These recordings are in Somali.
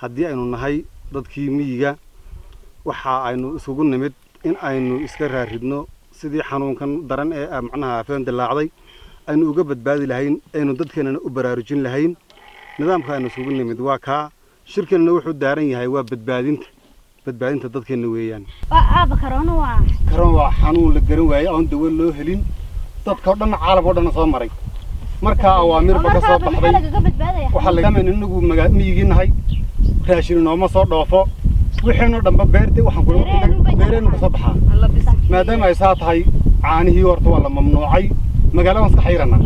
haddii aynu nahay dadkii miyiga waxa aynu isugu nimid in aynu iska raaridno sidii xanuunkan daran ee macnaha afeen dilaacday aynu uga badbaadi lahayn aynu dadkeenana u baraarujin lahayn nidaamka aynu isugu nimid waa kaa shirkeenna wuxuu daaran yahay waa badbaadinta dadkeena weeyaan aaba karoon waa xanuun la garan waayay oon dawo loo helin dadka dhan caalam oo dhan soo maray marka awaamir ba ka soo baxday waxa laga yaabaa inagu miyigiinahay raashin nooma soo dhoofo wixii dhanba beertay waxaan ku beereen ka soo baxaa maadaama ay tahay caanihii horta waa la mamnuucay magaalada iska xayrana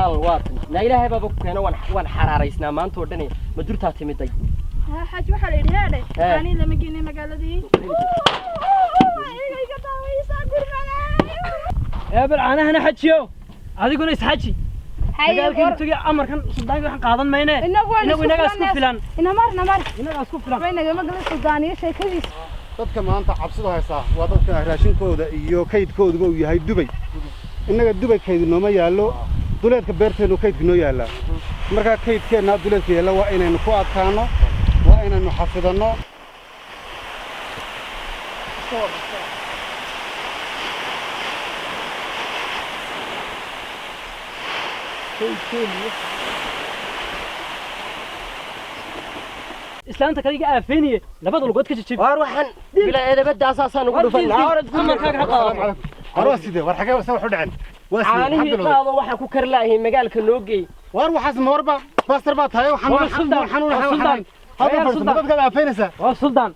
alwaatan la ilaahay baba ku keenay waan xaraaraysnaa maanta oo dhan ma durtaa timiday حاج waxa la yiraahday ani lama geeyay magaaladii iga daawaysa gurmada bal aanahana xajiyo adiguna is xaji magaalkii tagay amarkan suudaanka waxaan qaadan maynee inaga isku filan inaga isku filan waynaga magaalada suudaaniya sheekadiis dadka maanta cabsida haysa waa dadka raashinkooda iyo kaydkooda uu yahay Dubai inaga Dubai kayd nooma yaalo duleedka beerteenu kaydka noo yaala marka kaydkeena duleedka yaala waa inaynu ku adkaano waa inaynu xafidano islaanta kaliya aafeeniye labada lugood ka jijib war waxaan bila eedabada asaasaan ugu dhufan amarkaaga ha qaado war sidee war xagee wax u dhacen caanihi qaado waxa ku kar laahay magaalka loo geey war waxaas moorba pastor ba tahay waxaan xanuun hada dadka aafeenaysa waa suldaan